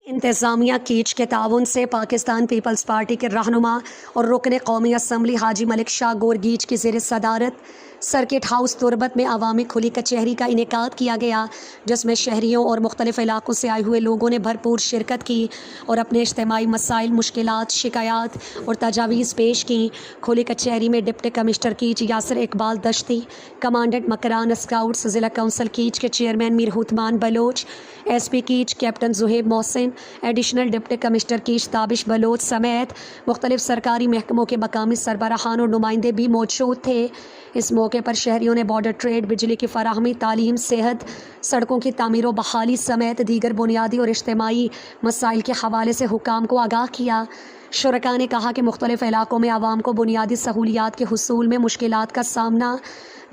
इंतज़ामिया कीच के ताउन से पाकिस्तान पीपल्स पार्टी के रहनुमा और रुकन कौमी असम्बली हाजी मलिक शाह गोरगीच की ज़ेर सदारत सर्किट हाउस तुरबत में अवामी खुली कचहरी का इनेकाद किया गया, जिसमें शहरियों और मुख्तलिफ़ इलाक़ों से आए हुए लोगों ने भरपूर शिरकत की और अपने इज्तिमाई मसाइल, मुश्किलात, शिकायत और तजावीज़ पेश की। खुली कचहरी में डिप्टी कमिश्नर कीच यासिर इकबाल दश्ती, कमांडेंट मकरान स्काउट्स, ज़िला कौंसल कीच के चेयरमैन मीर हुतमान बलोच, SP कीच captain Zuhaib Mohsin, additional deputy commissioner कीच ताबिश बलोच समेत मुख्तलिफ सरकारी महकमों के मकामी सरबराहान और नुमाइंदे भी मौजूद थे। इस मौके पर शहरियों ने बॉर्डर ट्रेड, बिजली की फराहमी, तालीम, सेहत, सड़कों की तामीर व बहाली समेत दीगर बुनियादी और इज्तिमाई मसाइल के हवाले से हुकाम को आगाह किया। शुरका ने कहा कि मुख्तलिफ इलाकों में आवाम को बुनियादी सहूलियात के हुसूल में मुश्किलात का सामना,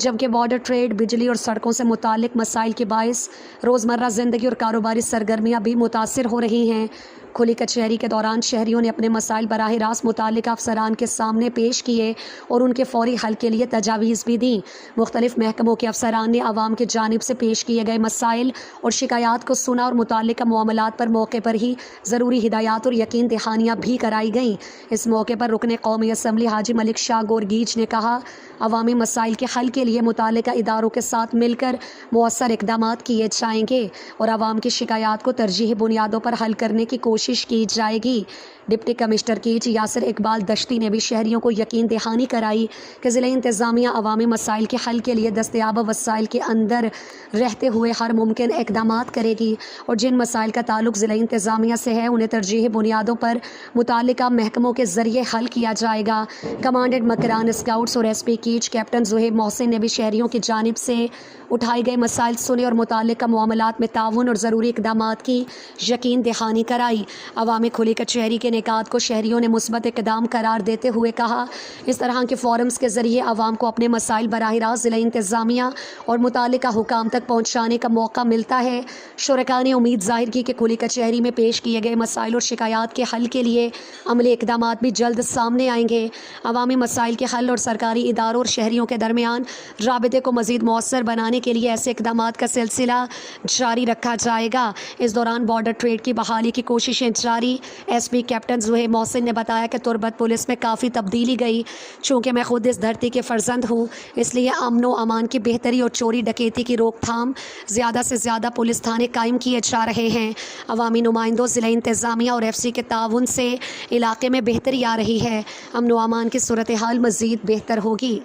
जबकि बॉर्डर ट्रेड, बिजली और सड़कों से मुताल्लिक मसाइल के बायस रोज़मर्रा ज़िंदगी और कारोबारी सरगर्मियाँ भी मुतासिर हो रही हैं। खुली कचहरी के दौरान शहरियों ने अपने मसाइल बराह रास्त मुताल्लिक़ अफसरान के सामने पेश किए और उनके फौरी हल के लिए तजावीज़ भी दी। मुख्तलिफ महकमों के अफसरान ने आवाम की जानिब से पेश किए गए मसाइल और शिकायात को सुना और मुताल्लिक़ा मामलात पर मौके पर ही ज़रूरी हिदायत और यकीन दहानियाँ भी कराई गईं। इस मौके पर रुकन कौमी असम्बली हाजी मलिक शाह गोरगीच ने कहा, अवामी मसाइल के हल के लिए मुताल्लिक़ा इदारों के साथ मिलकर मौसर इक़दामात किए जाएंगे और आवाम की शिकायत को तरजीही बुनियादों पर हल करने की कोशिश की जाएगी। डिप्टी कमिश्नर कीच यासिर इकबाल दश्ती ने भी शहरियों को यकीन दहानी कराई कि ज़िला इंतज़ामिया अवामी मसाइल के हल के लिए दस्तयाब वसाइल के अंदर रहते हुए हर मुमकिन इक़दामात करेगी और जिन मसाइल का ताल्लुक़ ज़िला इंतज़ामिया से है उन्हें तरजीही बुनियादों पर मुताल्लिक़ा महकमों के ज़रिए हल किया जाएगा। कमांडेंट मकरान स्काउट्स और SP कीच कैप्टन ज़ुहैब मोहसिन ने भी शहरियों की जानिब से उठाए गए मसाइल सुने और मुताल्लिक़ा मामलात में ताउन और ज़रूरी इक़दामात की यकीन दहानी कराई। अवामी खुली कचहरी के इनेकाद को शहरियों ने मुस्बत इक़दाम करार देते हुए कहा, इस तरह के फ़ोरम्स के ज़रिए आवाम को अपने मसाइल बराह रास्त ज़िला इंतज़ामिया और मुताल्लिक़ा हुकाम तक पहुँचाने का मौका मिलता है। शुरका ने उम्मीद ज़ाहिर की कि खुली कचहरी में पेश किए गए मसाइल और शिकायत के हल के लिए अमली इक़दामात भी जल्द सामने आएंगे। अवामी मसाइल के हल और सरकारी इदारों और शहरियों के दरमियान राबिते को मज़ीद मौसर बनाने के लिए ऐसे इक़दामात का सिलसिला जारी रखा जाएगा। इस दौरान बॉर्डर ट्रेड की बहाली की कोशिशें जारी। SP कैप्टन ज़ुहैब मोहसिन ने बताया कि तुरबत पुलिस में काफ़ी तब्दीली गई। चूँकि मैं खुद इस धरती के फ़र्जंद हूँ, इसलिए अमन व अमान की बेहतरी और चोरी डकैती की रोकथाम ज़्यादा से ज़्यादा पुलिस थाने कायम किए जा रहे हैं। अवामी नुमाइंदों, ज़िला इंतज़ामिया और FC के ताउन से इलाके में बेहतरी आ रही है। अमन व अमान की सूरत हाल मज़ीद बेहतर होगी।